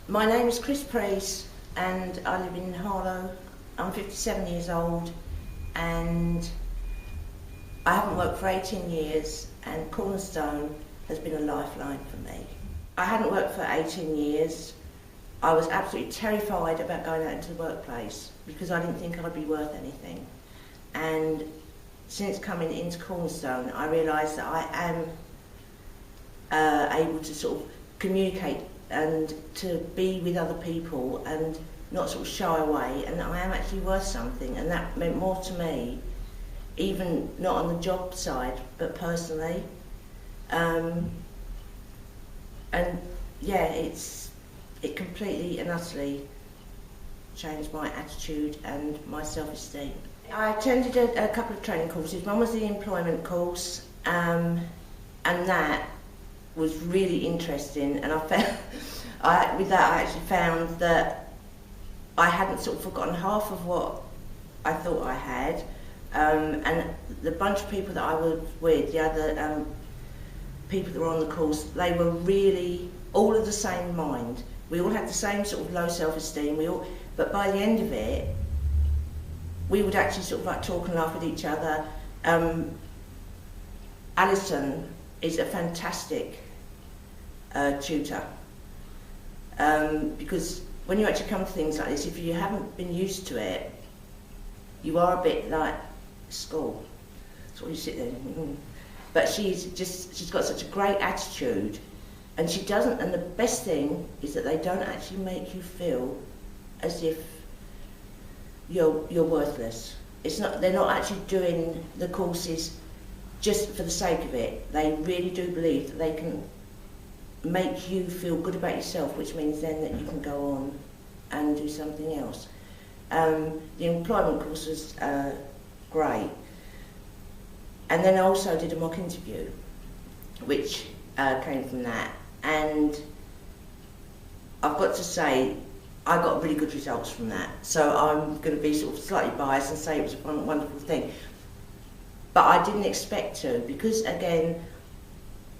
My name is Chris Priest and I live in Harlow. I'm 57 years old and I haven't worked for 18 years, and Cornerstone has been a lifeline for me. I hadn't worked for 18 years. I was absolutely terrified about going out into the workplace because I didn't think I'd be worth anything. And since coming into Cornerstone, I realised that I am able to sort of communicate and to be with other people and not sort of shy away, and that I am actually worth something, and that meant more to me, even not on the job side, but personally. And yeah, it completely and utterly changed my attitude and my self-esteem. I attended a couple of training courses. One was the employment course, and that was really interesting, and with that I actually found that I hadn't sort of forgotten half of what I thought I had, and the bunch of people that I was with, the other people that were on the course, they were really all of the same mind. We all had the same sort of low self-esteem, but by the end of it, we would actually sort of like talk and laugh with each other. Alison is a fantastic tutor, because when you actually come to things like this, if you haven't been used to it, you are a bit like school. So you sit there, but she's got such a great attitude, and she doesn't. And the best thing is that they don't actually make you feel as if you're worthless. It's not. They're not actually doing the courses just for the sake of it. They really do believe that they can make you feel good about yourself, which means then that you can go on and do something else. The employment course was great. And then I also did a mock interview, which came from that. And I've got to say, I got really good results from that. So I'm going to be sort of slightly biased and say it was a wonderful thing. But I didn't expect to, because again,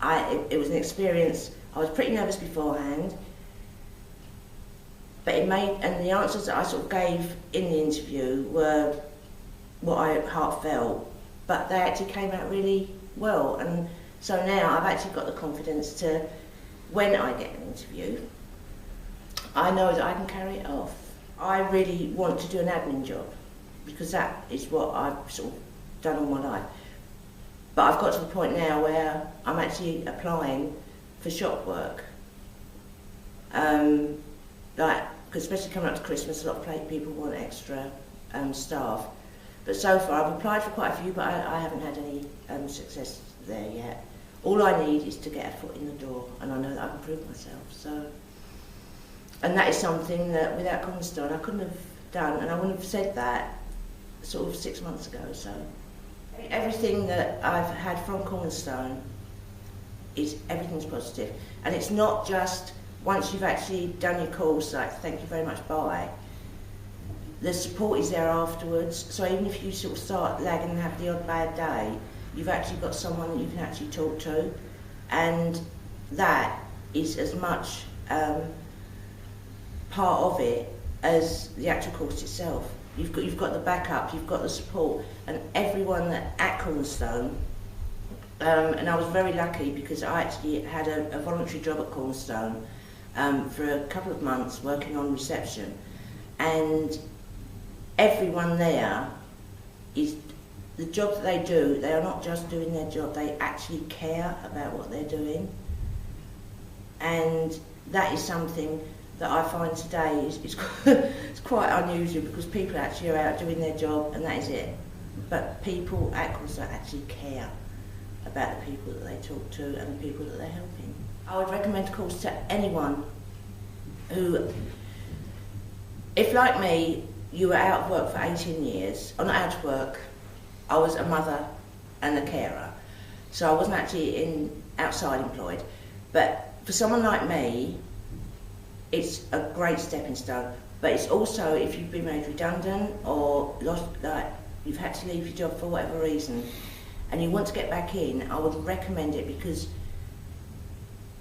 it was an experience. I was pretty nervous beforehand, but and the answers that I sort of gave in the interview were what I heartfelt, but they actually came out really well. And so now I've actually got the confidence to, when I get an interview, I know that I can carry it off. I really want to do an admin job, because that is what I've sort of done all my life. But I've got to the point now where I'm actually applying for shop work. Because especially coming up to Christmas, a lot of people want extra staff. But so far I've applied for quite a few, but I haven't had any success there yet. All I need is to get a foot in the door, and I know that I can prove myself. So, and that is something that without Cornerstone I couldn't have done, and I wouldn't have said that sort of 6 months ago. So everything that I've had from Cornerstone everything's positive, and it's not just once you've actually done your course, like thank you very much, bye. The support is there afterwards, so even if you sort of start lagging and have the odd bad day, you've actually got someone that you can actually talk to, and that is as much part of it as the actual course itself. You've got the backup, you've got the support, and everyone at Cornerstone. And I was very lucky because I actually had a voluntary job at Cornerstone for a couple of months working on reception, and everyone there is, the job that they do, they are not just doing their job, they actually care about what they're doing, and that is something that I find today is it's quite unusual, because people actually are out doing their job and that is it, but people at Cornerstone actually care about the people that they talk to and the people that they're helping. I would recommend a course to anyone who, if like me, you were out of work for 18 years, or not out of work, I was a mother and a carer, so I wasn't actually outside employed, but for someone like me, it's a great stepping stone. But it's also, if you've been made redundant or lost, like you've had to leave your job for whatever reason, and you want to get back in, I would recommend it, because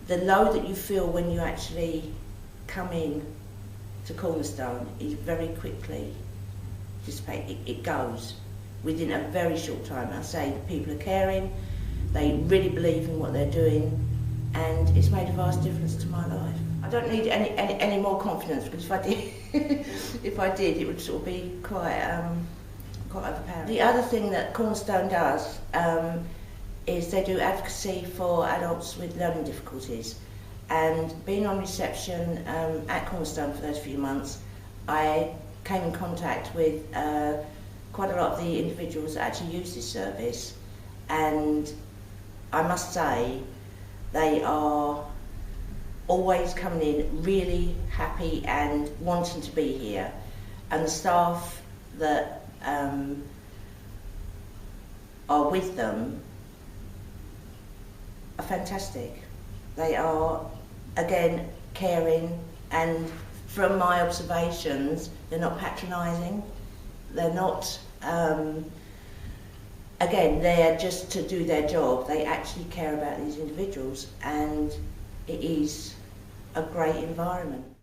the low that you feel when you actually come in to Cornerstone is very quickly dissipate. It goes within a very short time. I say people are caring, they really believe in what they're doing, and it's made a vast difference to my life. I don't need any more confidence, because if I did, if I did, it would sort of be quite overpowering. The other thing that Cornerstone does is they do advocacy for adults with learning difficulties. And being on reception at Cornerstone for those few months, I came in contact with quite a lot of the individuals that actually use this service, and I must say they are always coming in really happy and wanting to be here, and the staff that are with them are fantastic. They are, again, caring, and from my observations, they're not patronising, they're not, again, they're just to do their job. They actually care about these individuals, and it is a great environment.